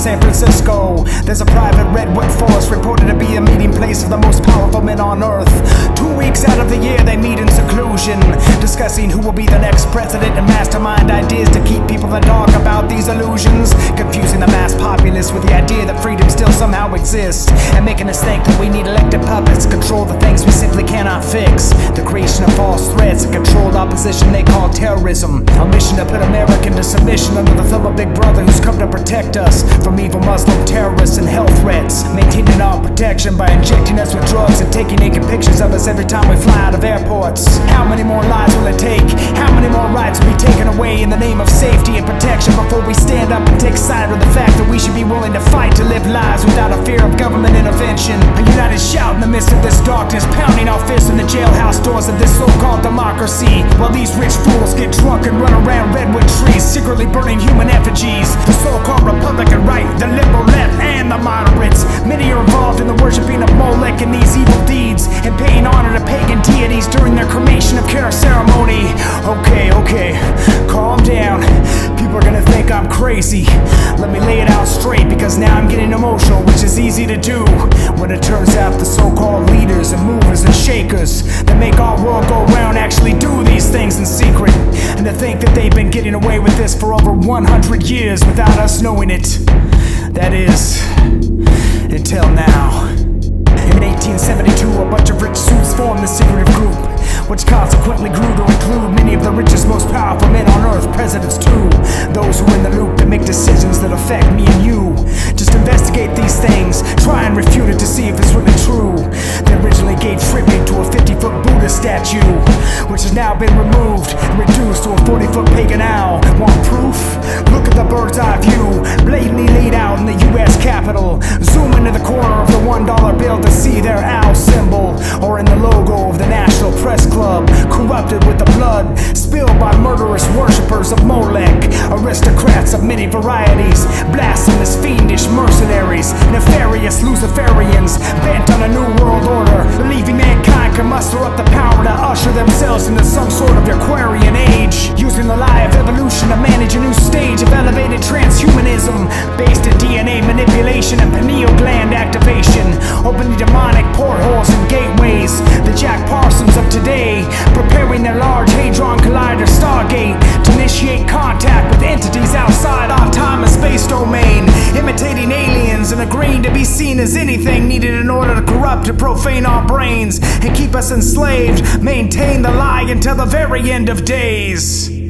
San Francisco. There's a private redwood forest reported to be a meeting place of the most powerful men on earth. 2 weeks out of the year they meet in seclusion, discussing who will be the next president and mastermind ideas to keep people in the dark about these illusions, confusing the mass populace with the idea that freedom still somehow exists, and making us think that we need elected puppets to control the things we simply cannot fix. The creation of false threats and controlled opposition they call terrorism. A mission to put America into submission under the thumb of Big Brother, who's come to protect us from evil Muslim terrorists and health threats, maintaining our protection by injecting us with drugs and taking naked pictures of us every time we fly out of airports. How many more lives will it take? How many more rights will be taken away in the name of safety and protection before we stand up and take side with the fact that we should be willing to fight to live lives without a fear of government intervention? A united shout in the midst of this darkness, pounding our fists in the jailhouse doors of this so-called democracy, while these rich fools get drunk and run around redwood trees, secretly burning human effigies. The so-called Republican right, the liberal left, and the moderates, many are involved in the worshiping of Molech and these evil deeds, and paying honor to pagan deities during their cremation of care ceremony. Okay, calm down. People are gonna think I'm crazy. Let me lay it out straight, because now I'm getting emotional, which is easy to do when it turns out the so-called leaders and movers and shakers that make our world go round actually do these things in secret, and to think that they've been getting away with this for over 100 years without us knowing it. That is, until now. In 1872, a bunch of rich suits formed the secretive group, which consequently grew to include many of the richest, most powerful men on earth, presidents too. Those who are in the loop that make decisions that affect me and you. Just investigate these things, try and refute it to see if it's really true. They originally gave tribute to a 50-foot Buddha statue, which has now been removed and reduced to a 40-foot pagan owl. Want proof? Look at the bird's eye view, blatantly laid out in the US Capitol. Zoom into the corner of the $1 bill to see their owl symbol, or in the logo of the National Press Club, corrupted with the blood spilled by murderous worshippers of Molech, aristocrats of many varieties, blasphemous, fiendish mercenaries, nefarious Luciferians, bent on a new world order, believing mankind can muster up the power to usher themselves into some sort of Aquarian age, using the lie of evolution to manage a new stage of elevated transhumanism based in DNA manipulation and pineal gland activation, opening demonic portholes and gateways. The Jack Parsons of today, preparing their Large Hadron Collider Stargate to initiate contact with entities outside our time and space domain, imitating aliens and agreeing to be seen as anything needed in order to corrupt and profane our brains and keep us enslaved, maintain the lie until the very end of days.